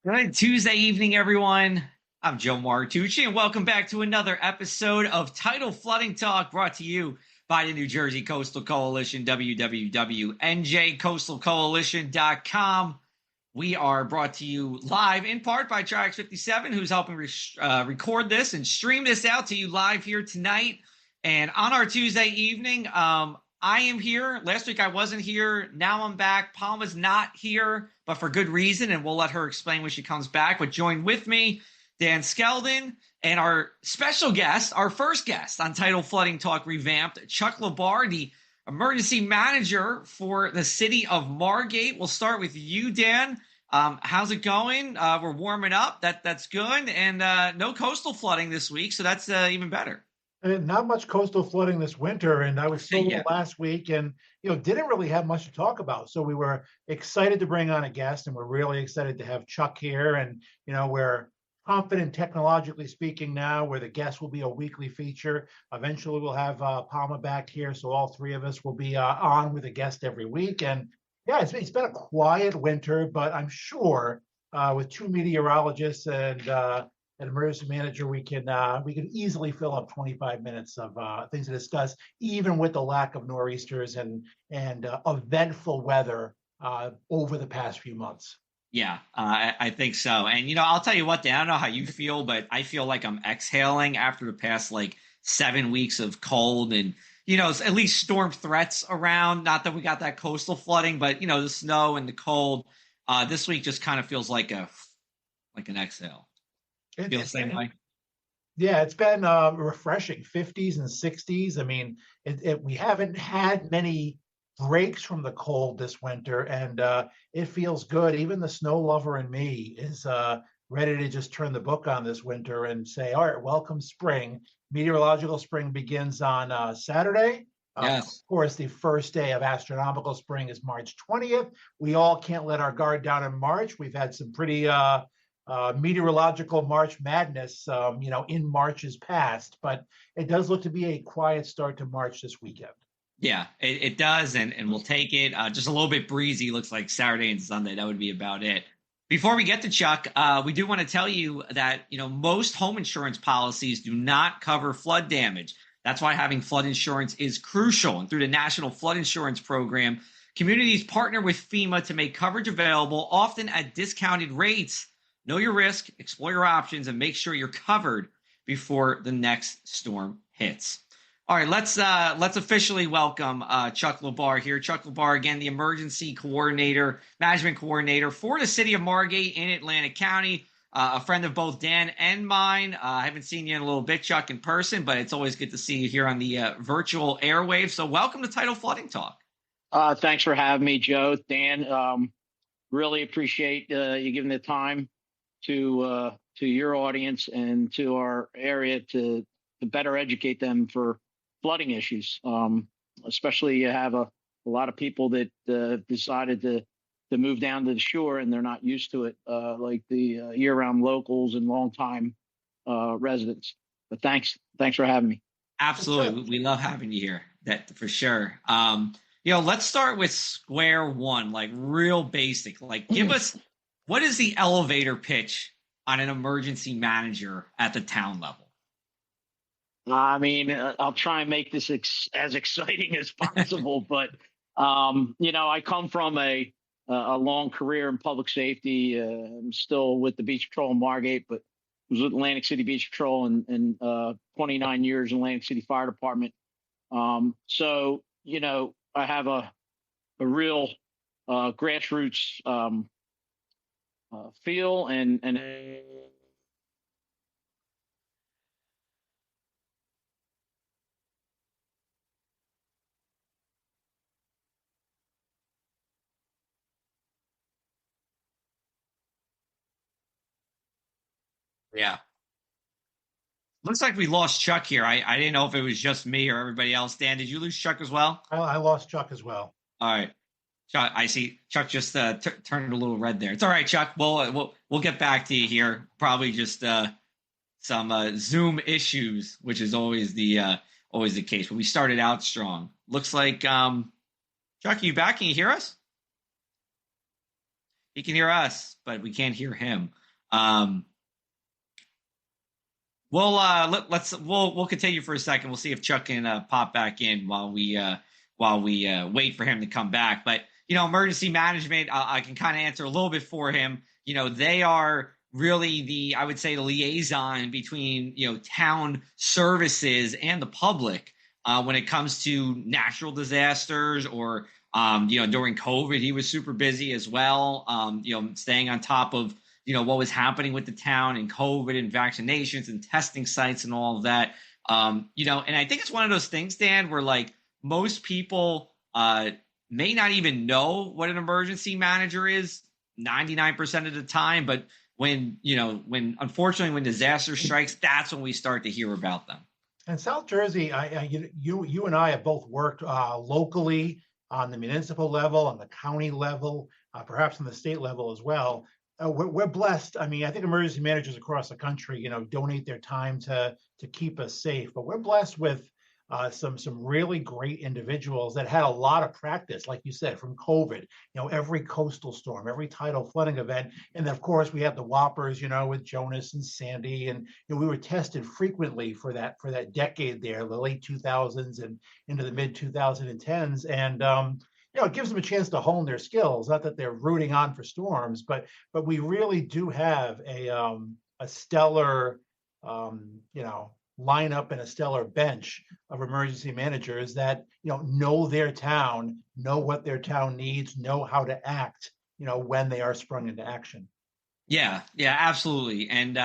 Good Tuesday evening, everyone. I'm Joe Martucci, and welcome back to another episode of Tidal Flooding Talk, brought to you by the New Jersey Coastal Coalition, www.njcoastalcoalition.com. We are brought to you live in part by Trax 57, who's helping record this and stream this out to you live here tonight. And on our Tuesday evening, I am here. Last week I wasn't here. Now I'm back. Palma's not here, but for good reason, and we'll let her explain when she comes back. But join with me, Dan Skeldon, and our special guest, our first guest on Tidal Flooding Talk Revamped, Chuck LaBarre, the emergency manager for the city of Margate. We'll start with you, Dan. How's it going? We're warming up. That's good. And no coastal flooding this week, so that's even better. Not much coastal flooding this winter, and I was solo last week, and didn't really have much to talk about. So we were excited to bring on a guest, and we're really excited to have Chuck here. And we're confident, technologically speaking, now where the guest will be a weekly feature. Eventually, we'll have Palma back here, so all three of us will be on with a guest every week. And yeah, it's been a quiet winter, but I'm sure with two meteorologists and an emergency manager, we can easily fill up 25 minutes of things to discuss, even with the lack of nor'easters and eventful weather over the past few months. Yeah, I think so. And, I'll tell you what, Dan, I don't know how you feel, but I feel like I'm exhaling after the past 7 weeks of cold and, at least storm threats around. Not that we got that coastal flooding, but, the snow and the cold. This week just kind of feels like an exhale. Feel the same way? Yeah, it's been refreshing, 50s and 60s. I mean, we haven't had many breaks from the cold this winter, and it feels good. Even the snow lover in me is ready to just turn the book on this winter and say, all right, welcome spring. Meteorological spring begins on Saturday. Yes. Of course, the first day of astronomical spring is March 20th. We all can't let our guard down in March. We've had some pretty meteorological March madness, in March's past, but it does look to be a quiet start to March this weekend. Yeah, it does, and we'll take it. Just a little bit breezy, looks like Saturday and Sunday. That would be about it. Before we get to Chuck, we do want to tell you that, most home insurance policies do not cover flood damage. That's why having flood insurance is crucial. And through the National Flood Insurance Program, communities partner with FEMA to make coverage available, often at discounted rates. Know your risk, explore your options, and make sure you're covered before the next storm hits. All right, let's officially welcome Chuck LaBarre here. Chuck LaBarre, again, the emergency coordinator, management coordinator for the city of Margate in Atlantic County, a friend of both Dan and mine. I haven't seen you in a little bit, Chuck, in person, but it's always good to see you here on the virtual airwaves. So welcome to Tidal Flooding Talk. Thanks for having me, Joe. Dan, really appreciate you giving the time to your audience and to our area to better educate them for flooding issues. Especially you have a lot of people that decided to move down to the shore and they're not used to it, like the year-round locals and longtime residents. But thanks for having me. Absolutely, we love having you here. That for sure. Let's start with square one, like real basic. Like, give us. What is the elevator pitch on an emergency manager at the town level? I mean, I'll try and make this as exciting as possible, but I come from a long career in public safety. I'm still with the Beach Patrol in Margate, but was with Atlantic City Beach Patrol and 29 years in Atlantic City Fire Department. So I have a real grassroots feel and yeah. Looks like we lost Chuck here. I didn't know if it was just me or everybody else. Dan, did you lose Chuck as well? I lost Chuck as well. All right. Chuck, I see Chuck just turned a little red there. It's all right, Chuck. We'll get back to you here. Probably just some Zoom issues, which is always the case. But we started out strong. Looks like Chuck, are you back? Can you hear us? He can hear us, but we can't hear him. We'll continue for a second. We'll see if Chuck can pop back in while we wait for him to come back. But emergency management, I can kind of answer a little bit for him. They are really I would say, the liaison between town services and the public when it comes to natural disasters or during COVID, he was super busy as well. Staying on top of what was happening with the town and COVID and vaccinations and testing sites and all of that. And I think it's one of those things, Dan, where like most people may not even know what an emergency manager is 99% of the time. But when unfortunately, when disaster strikes, that's when we start to hear about them. And South Jersey, you and I have both worked locally on the municipal level, on the county level, perhaps on the state level as well. We're blessed. I mean, I think emergency managers across the country, donate their time to keep us safe. But we're blessed with some really great individuals that had a lot of practice, like you said, from COVID. Every coastal storm, every tidal flooding event, and then, of course, we had the whoppers, with Jonas and Sandy, and we were tested frequently for that decade there, the late 2000s and into the mid 2010s, and it gives them a chance to hone their skills. Not that they're rooting on for storms, but we really do have a stellar, lineup and a stellar bench of emergency managers that know their town, know what their town needs, know how to act, when they are sprung into action. Yeah, absolutely, and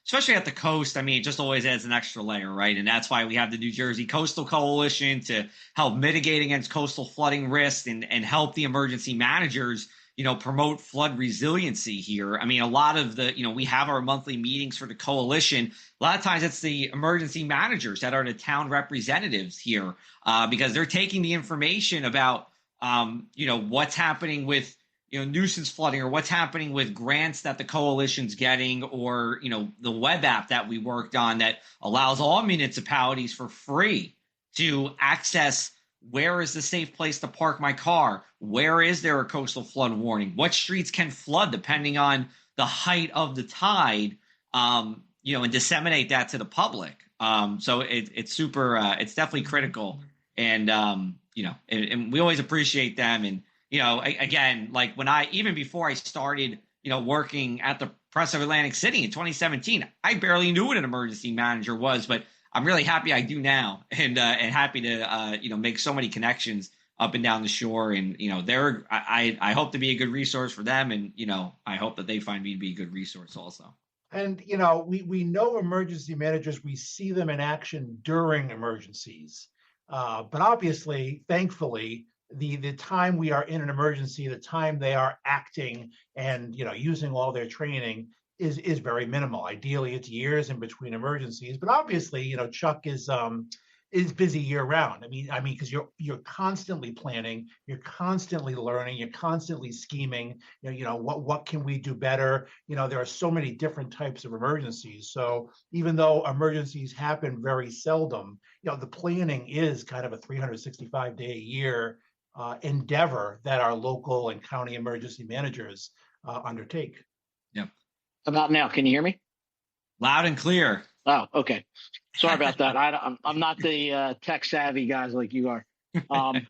especially at the coast, I mean, it just always adds an extra layer, right? And that's why we have the New Jersey Coastal Coalition to help mitigate against coastal flooding risk and help the emergency managers, promote flood resiliency here. I mean, a lot of we have our monthly meetings for the coalition. A lot of times it's the emergency managers that are the town representatives here because they're taking the information about, what's happening with nuisance flooding or what's happening with grants that the coalition's getting or, the web app that we worked on that allows all municipalities for free to access where is the safe place to park my car? Where is there a coastal flood warning? What streets can flood depending on the height of the tide, and disseminate that to the public. So it's super, it's definitely critical. And, and we always appreciate them. And, again, like even before I started, working at the Press of Atlantic City in 2017, I barely knew what an emergency manager was, but I'm really happy I do now and happy to, make so many connections up and down the shore. And, I hope to be a good resource for them. And, I hope that they find me to be a good resource also. And, we know emergency managers, we see them in action during emergencies. But obviously, thankfully, the time we are in an emergency, the time they are acting and using all their training is very minimal. Ideally, it's years in between emergencies, but obviously, Chuck is busy year round. I mean, because you're constantly planning, you're constantly learning, you're constantly scheming. What can we do better? There are so many different types of emergencies. So even though emergencies happen very seldom, the planning is kind of a 365-day a year endeavor that our local and county emergency managers undertake. Yep. About now, can you hear me? Loud and clear. Oh, okay. Sorry about that. I'm not the tech savvy guys like you are. No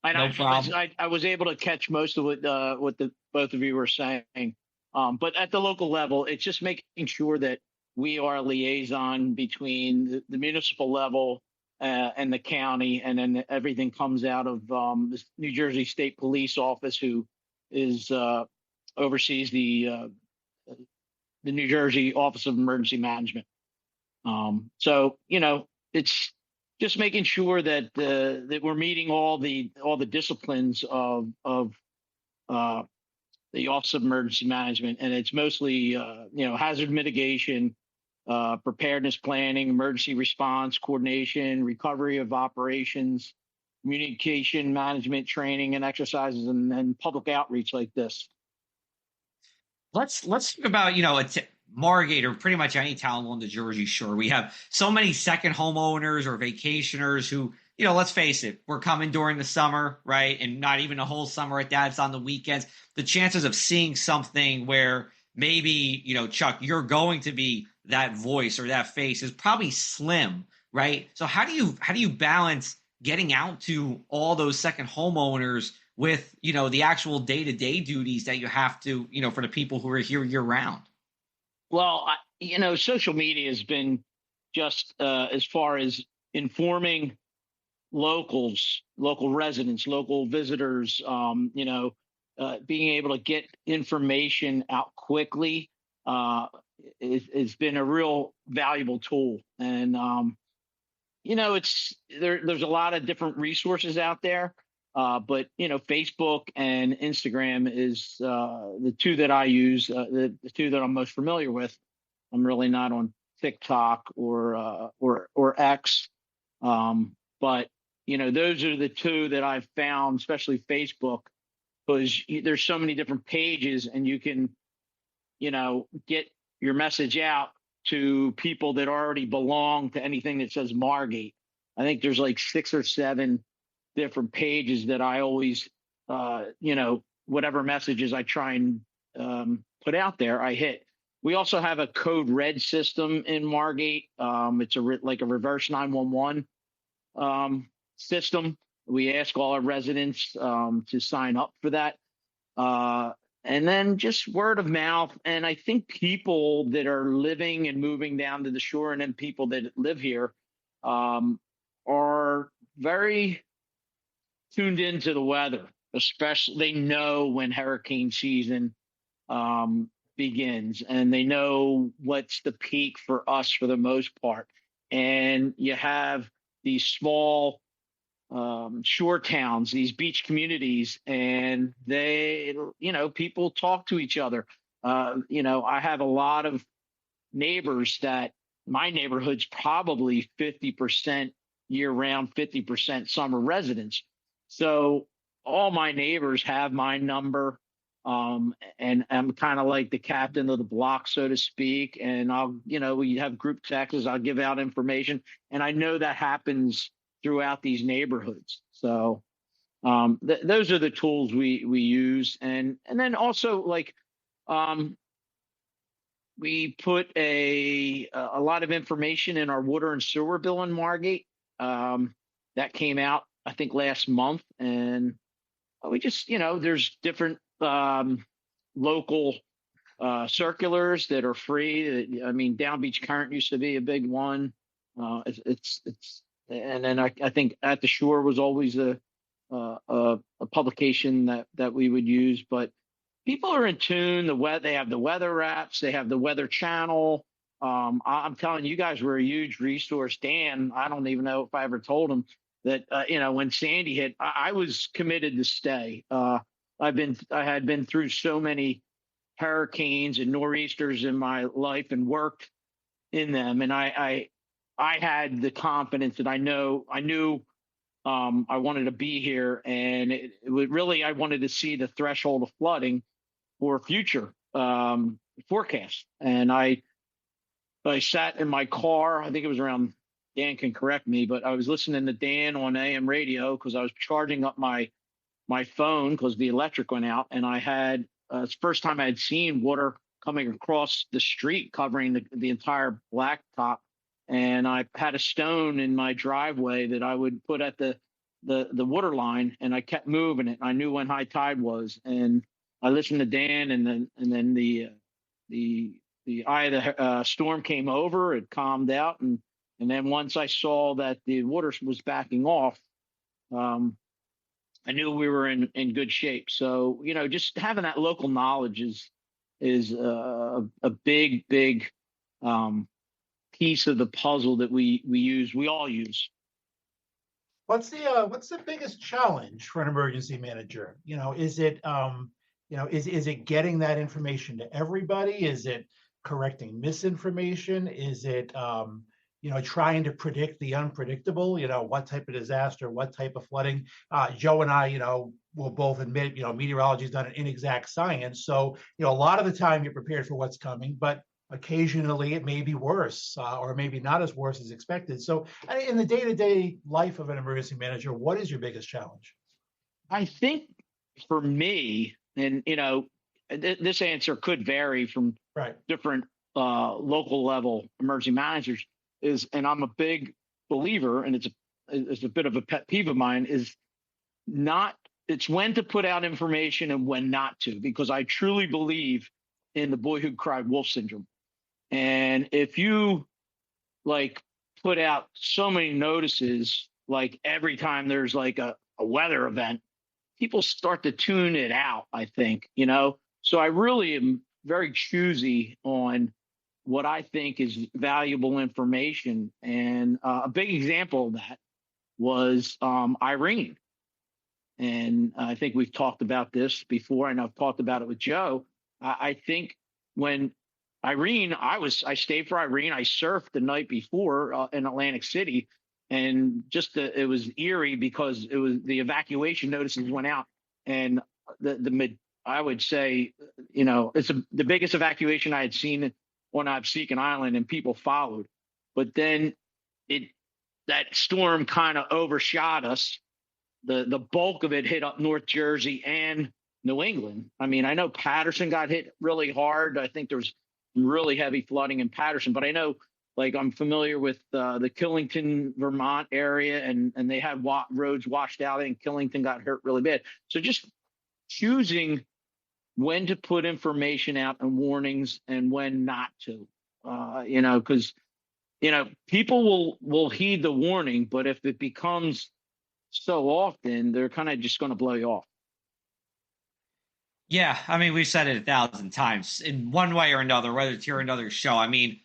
problem. I was able to catch most of what the both of you were saying. But at the local level, it's just making sure that we are a liaison between the municipal level and the county, and then everything comes out of the New Jersey State Police Office, who is oversees the New Jersey Office of Emergency Management. So it's just making sure that that we're meeting all the disciplines of the Office of Emergency Management, and it's mostly hazard mitigation, preparedness planning, emergency response, coordination, recovery of operations, communication management training and exercises, and public outreach like this. Let's talk about Margate or pretty much any town along the Jersey Shore. We have so many second homeowners or vacationers who let's face it, we're coming during the summer, right? And not even a whole summer at that. It's on the weekends. The chances of seeing something where maybe, Chuck, you're going to be that voice or that face is probably slim, right? So how do you balance getting out to all those second homeowners with, the actual day-to-day duties that you have to, for the people who are here year round? Well, social media has been just as far as informing local residents, local visitors, being able to get information out quickly has been a real valuable tool. And, there's a lot of different resources out there. But Facebook and Instagram is the two that I use, the two that I'm most familiar with. I'm really not on TikTok or X, but those are the two that I've found, especially Facebook, because there's so many different pages, and you can get your message out to people that already belong to anything that says Margate. I think there's like 6 or 7 different pages that I always, whatever messages I try and put out there, I hit. We also have a code red system in Margate. It's like a reverse 911 system. We ask all our residents to sign up for that. And then just word of mouth. And I think people that are living and moving down to the shore, and then people that live here are very tuned into the weather, especially they know when hurricane season begins, and they know what's the peak for us for the most part. And you have these small shore towns, these beach communities, and they, people talk to each other. I have a lot of neighbors that my neighborhood's probably 50% year round, 50% summer residents. So all my neighbors have my number. And I'm kind of like the captain of the block, so to speak. And we have group texts, I'll give out information. And I know that happens throughout these neighborhoods. So those are the tools we use. And then also, like, we put a lot of information in our water and sewer bill in Margate. That came out, I think, last month. And we just, there's different local circulars that are free. I mean, Down Beach Current used to be a big one. And then I think At the Shore was always a publication that we would use. But people are in tune. They have the weather apps. They have the Weather Channel. I'm telling you guys, we're a huge resource. Dan, I don't even know if I ever told him that when Sandy hit, I was committed to stay. I had been through so many hurricanes and nor'easters in my life and worked in them, and I had the confidence that I knew I wanted to be here, and it would really, I wanted to see the threshold of flooding for future forecasts. And I sat in my car. I think it was around, Dan can correct me, but I was listening to Dan on AM radio because I was charging up my phone because the electric went out, and I had it's the first time I had seen water coming across the street covering the entire blacktop. And I had a stone in my driveway that I would put at the water line, and I kept moving it. I knew when high tide was, and I listened to Dan, and then the eye of the storm came over. It calmed out, and then once I saw that the water was backing off, I knew we were in good shape. So just having that local knowledge is a big piece of the puzzle that we all use. What's the biggest challenge for an emergency manager? Is it is it getting that information to everybody? Is it correcting misinformation? Is it trying to predict the unpredictable? What type of disaster, what type of flooding? Joe and I, will both admit, meteorology is not an inexact science. So, a lot of the time you're prepared for what's coming, but occasionally it may be worse, or maybe not as worse as expected. So in the day-to-day life of an emergency manager, what is your biggest challenge? I think for me, and this answer could vary from Right. different local level emergency managers, and I'm a big believer, and it's a bit of a pet peeve of mine, is not it's when to put out information and when not to, because I truly believe in the boy who cried wolf syndrome. And if you like put out so many notices, like every time there's like a weather event, people start to tune it out, I think, So I really am very choosy on what I think is valuable information. And a big example of that was Irene. And I think we've talked about this before, and I've talked about it with Joe. I think when Irene, I stayed for Irene. I surfed the night before in Atlantic City, and it was eerie because it was the evacuation notices went out, and I would say, it's the biggest evacuation I had seen on Absecon Island, and people followed. But then that storm kind of overshot us. The bulk of it hit up North Jersey and New England. I mean, I know Patterson got hit really hard. I think there was really heavy flooding in Patterson, but I know, like, I'm familiar with the Killington, Vermont area, and they had roads washed out, and Killington got hurt really bad. So just choosing when to put information out and warnings and when not to, because people will heed the warning, but if it becomes so often, they're kind of just going to blow you off. Yeah, I mean, we've said it 1,000 times in one way or another, whether it's here or another show. I mean,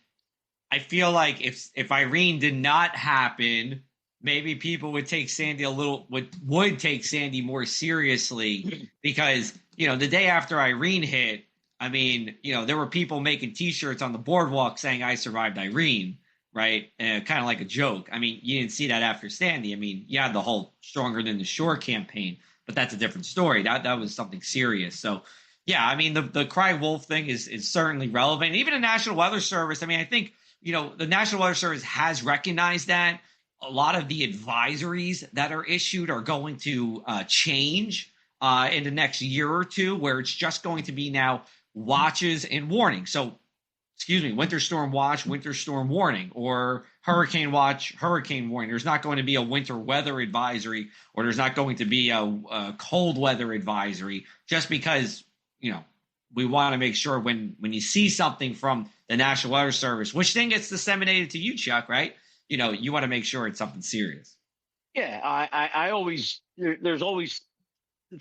I feel like if Irene did not happen, maybe people would take Sandy would take Sandy more seriously, because the day after Irene hit, I mean, there were people making T-shirts on the boardwalk saying "I survived Irene." Right? Kind of like a joke. I mean, you didn't see that after Sandy. I mean, you had the whole Stronger Than the Shore campaign, but that's a different story. That was something serious. So, yeah, I mean, the cry wolf thing is certainly relevant. Even the National Weather Service, I mean, I think, the National Weather Service has recognized that a lot of the advisories that are issued are going to change in the next year or two, where it's just going to be now watches and warnings. So, winter storm watch, winter storm warning, or hurricane watch, hurricane warning. There's not going to be a winter weather advisory, or there's not going to be a cold weather advisory, just because, we want to make sure when you see something from the National Weather Service, which then gets disseminated to you, Chuck, right? You want to make sure it's something serious. Yeah, I always, there's always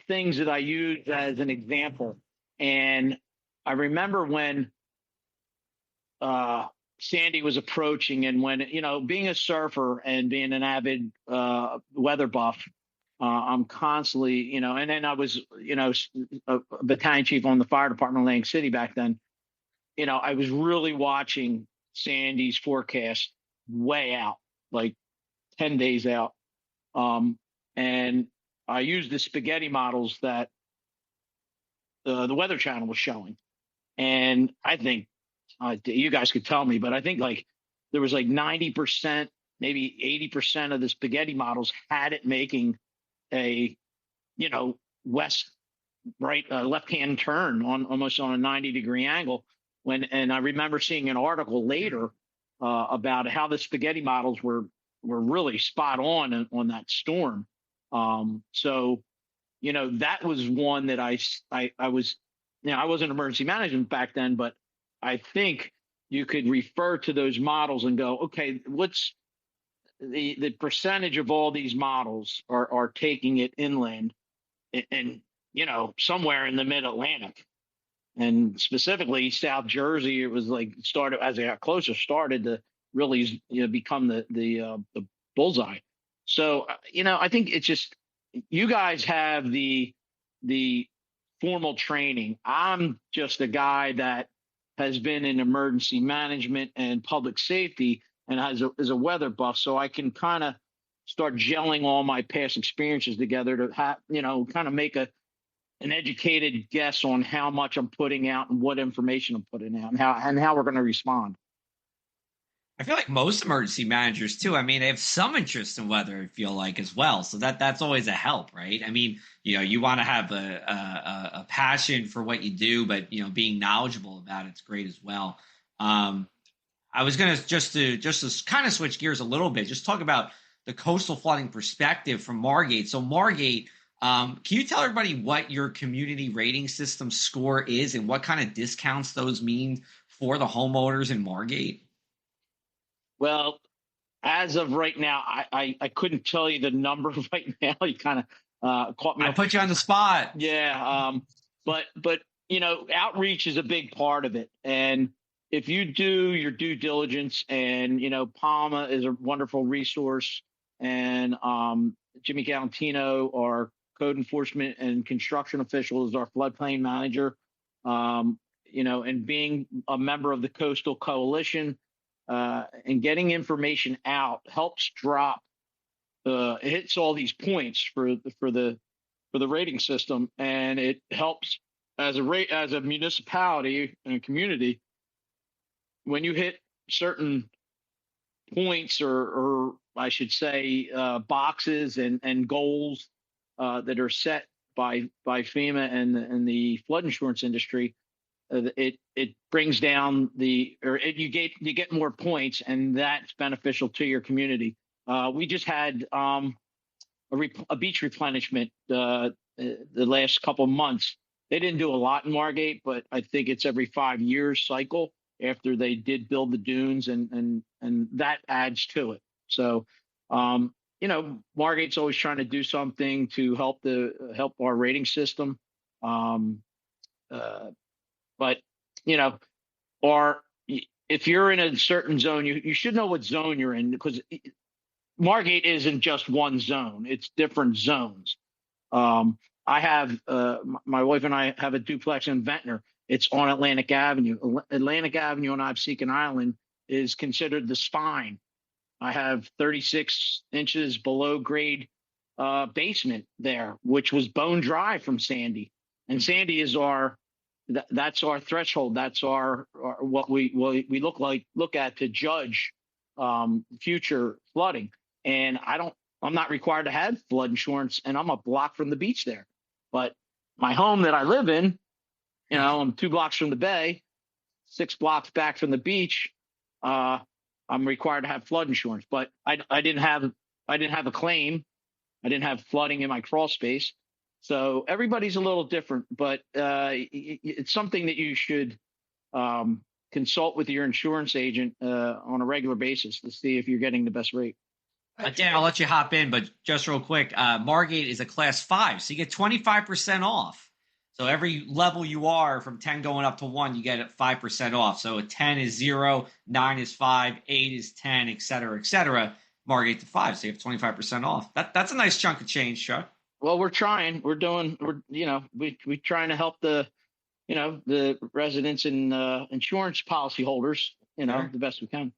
things that I use as an example. And I remember when Sandy was approaching, and when being a surfer and being an avid weather buff, I'm constantly and then I was a battalion chief on the fire department in Atlantic City back then. I was really watching Sandy's forecast way out, like 10 days out, and I used the spaghetti models that the Weather Channel was showing, and I think you guys could tell me, but I think like there was like 90%, maybe 80% of the spaghetti models had it making a, west, right, left-hand turn on almost on a 90-degree angle. And I remember seeing an article later about how the spaghetti models were really spot on that storm. So, that was one that I was, I wasn't emergency management back then, but I think you could refer to those models and go, okay, what's the percentage of all these models are taking it inland and somewhere in the mid-Atlantic, and specifically South Jersey. It was like started as it got closer, started to really become the bullseye. So I think it's just, you guys have the formal training. I'm just a guy that has been in emergency management and public safety and is a weather buff, so I can kind of start gelling all my past experiences together to have, kind of make a an educated guess on how much I'm putting out and what information I'm putting out and how we're going to respond. I feel like most emergency managers too. I mean, they have some interest in weather, I feel like, as well. So that's always a help, right? I mean, you want to have a passion for what you do, but being knowledgeable about it's great as well. I was gonna just to kind of switch gears a little bit, just talk about the coastal flooding perspective from Margate. So Margate, can you tell everybody what your community rating system score is and what kind of discounts those mean for the homeowners in Margate? Well, as of right now, I couldn't tell you the number right now. You kind of caught me. I put you on the spot. Yeah. But outreach is a big part of it. And if you do your due diligence, and Palma is a wonderful resource, and Jimmy Galantino, our code enforcement and construction official, is our floodplain manager. And being a member of the Coastal Coalition, and getting information out helps drop. It hits all these points for the rating system, and it helps as a municipality and a community. When you hit certain points, or I should say, boxes and goals that are set by FEMA and the flood insurance industry, it brings down you get more points, and that's beneficial to your community. We just had a beach replenishment the last couple of months. They didn't do a lot in Margate, but I think it's every 5 years cycle after they did build the dunes, and that adds to it. So Margate's always trying to do something to help our rating system. But or if you're in a certain zone, you should know what zone you're in, because Margate isn't just one zone; it's different zones. I have my wife and I have a duplex in Ventnor. It's on Atlantic Avenue. Atlantic Avenue on Absecon Island is considered the spine. I have 36 inches below grade basement there, which was bone dry from Sandy, and Sandy is that's our threshold. That's our what we look at to judge future flooding. And I'm not required to have flood insurance, and I'm a block from the beach there. But my home that I live in, I'm 2 blocks from the bay, 6 blocks back from the beach. I'm required to have flood insurance, but I didn't have a claim. I didn't have flooding in my crawl space. So everybody's a little different, but it's something that you should consult with your insurance agent on a regular basis to see if you're getting the best rate. Dan, I'll let you hop in, but just real quick, Margate is a class 5, so you get 25% off. So every level you are from 10 going up to 1, you get 5% off. So a 10 is 0, 9 is 5, 8 is 10, et cetera, Margate to 5. So you have 25% off. That's a nice chunk of change, Chuck. Well, we're trying. We're trying to help the residents and insurance policyholders, Sure. the best we can.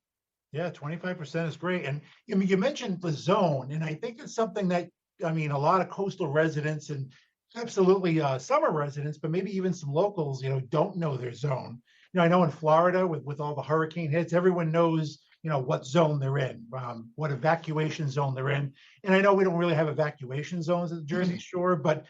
Yeah, 25% is great. And I mean, you mentioned the zone, and I think it's something that, a lot of coastal residents and absolutely summer residents, but maybe even some locals, don't know their zone. I know in Florida with all the hurricane hits, everyone knows, what zone they're in, what evacuation zone they're in. And I know we don't really have evacuation zones at the Jersey Shore, but,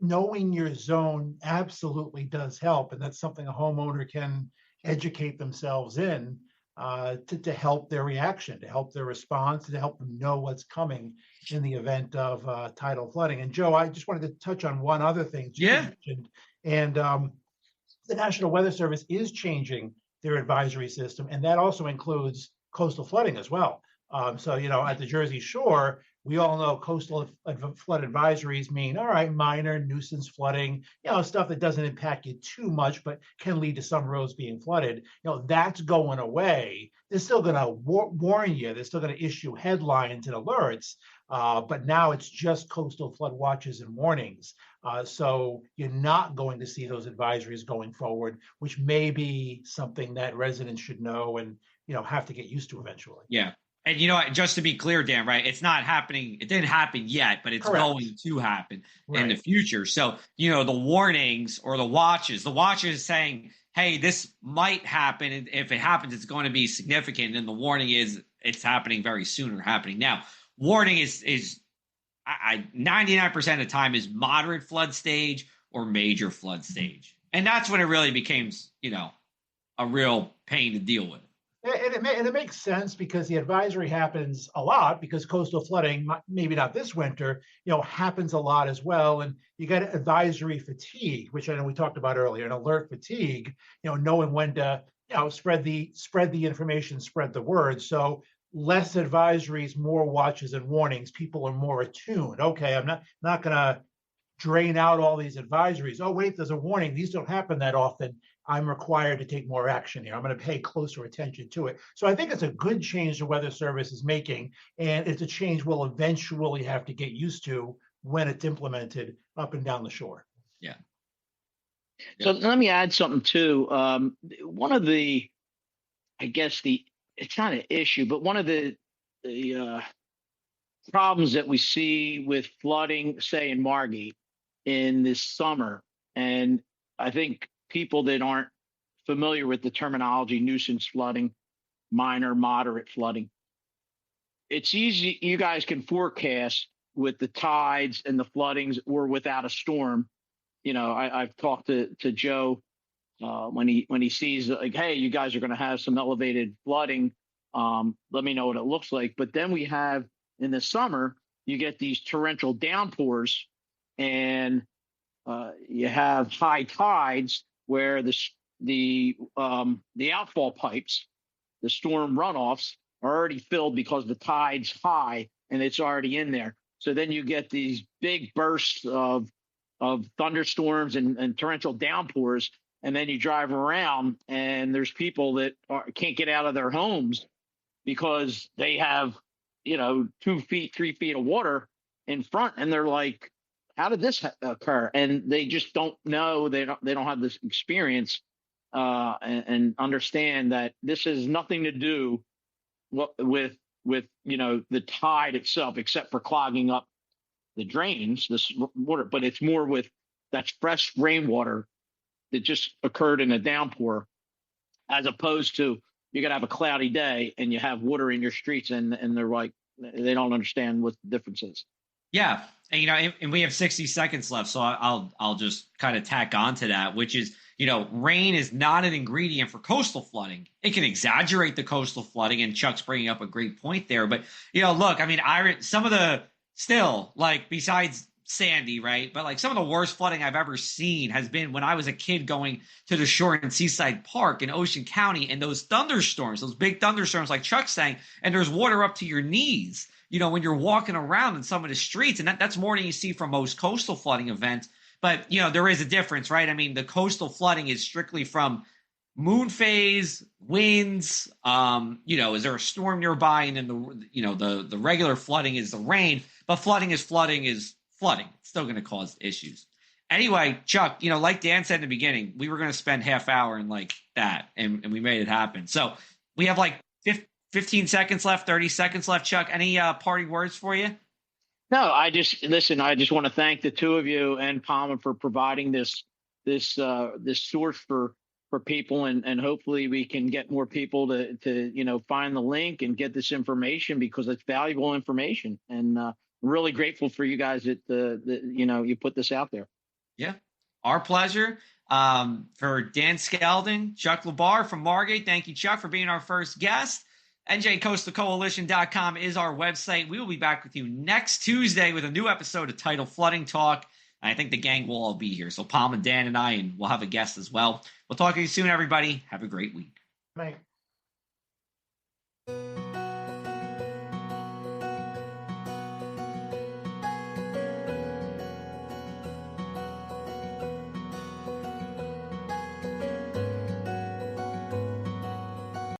knowing your zone absolutely does help. And that's something a homeowner can educate themselves in to help their reaction, to help their response, to help them know what's coming in the event of tidal flooding. And Joe, I just wanted to touch on one other thing. Yeah. And the National Weather Service is changing their advisory system, and that also includes coastal flooding as well. So, at the Jersey Shore, we all know coastal flood advisories mean, all right, minor nuisance flooding, stuff that doesn't impact you too much, but can lead to some roads being flooded. That's going away. They're still going to warn you. They're still going to issue headlines and alerts. But now it's just coastal flood watches and warnings. So you're not going to see those advisories going forward, which may be something that residents should know and, have to get used to eventually. Yeah. And just to be clear, Dan, right? It's not happening. It didn't happen yet, but it's Correct. going to happen Right. in the future. So, the warnings or the watches saying, hey, this might happen. And if it happens, it's going to be significant. And the warning is it's happening very soon or happening now. Warning is 99% of the time is moderate flood stage or major flood stage. And that's when it really becomes, a real pain to deal with. And it makes sense because the advisory happens a lot because coastal flooding, maybe not this winter, happens a lot as well. And you get advisory fatigue, which I know we talked about earlier, and alert fatigue, knowing when to, spread the information, spread the word. So less advisories, more watches and warnings. People are more attuned. Okay, I'm not going to drain out all these advisories. Oh, wait, there's a warning. These don't happen that often. I'm required to take more action here. I'm going to pay closer attention to it. So I think it's a good change the Weather Service is making, and it's a change we'll eventually have to get used to when it's implemented up and down the shore. Yeah. So let me add something too. One of the, I guess it's not an issue, but one of the problems that we see with flooding, say in Margate in this summer, and I think people that aren't familiar with the terminology nuisance flooding, minor, moderate flooding, it's easy. You guys can forecast with the tides and the floodings or without a storm. I've talked to Joe when he sees like, hey, you guys are going to have some elevated flooding. Let me know what it looks like. But then we have in the summer, you get these torrential downpours, and you have high tides where the outfall pipes, the storm runoffs, are already filled because the tide's high and it's already in there. So then you get these big bursts of thunderstorms and torrential downpours, and then you drive around and there's people that can't get out of their homes because they have 2 feet, 3 feet of water in front, and they're like, how did this occur? And they just don't know. They don't have this experience and understand that this has nothing to do with the tide itself, except for clogging up the drains, this water. But it's more with that's fresh rainwater that just occurred in a downpour, as opposed to you're gonna have a cloudy day and you have water in your streets, and they're like, they don't understand what the difference is. Yeah. And we have 60 seconds left. So I'll just kind of tack on to that, which is, rain is not an ingredient for coastal flooding. It can exaggerate the coastal flooding. And Chuck's bringing up a great point there. But, look, some of the still, like, besides Sandy, right? But like some of the worst flooding I've ever seen has been when I was a kid going to the shore in Seaside Park in Ocean County, and those thunderstorms, those big thunderstorms, like Chuck's saying, and there's water up to your knees, when you're walking around in some of the streets. And that's more than you see from most coastal flooding events. But, there is a difference, right? The coastal flooding is strictly from moon phase, winds, is there a storm nearby? And then the regular flooding is the rain, but flooding is flooding. It's still going to cause issues. Anyway, Chuck, like Dan said in the beginning, we were going to spend half hour in like that, and we made it happen. So we have like 15 seconds left, 30 seconds left. Chuck, any parting words for you? No, I just want to thank the two of you and Palmer for providing this source for people, and hopefully we can get more people to find the link and get this information, because it's valuable information. And I'm really grateful for you guys that you put this out there. Yeah, our pleasure. For Dan Skeldon, Chuck LaBarre from Margate. Thank you, Chuck, for being our first guest. NJCoastalCoalition.com is our website. We will be back with you next Tuesday with a new episode of Tidal Flooding Talk. And I think the gang will all be here. So Palm and Dan and we'll have a guest as well. We'll talk to you soon, everybody. Have a great week. Bye.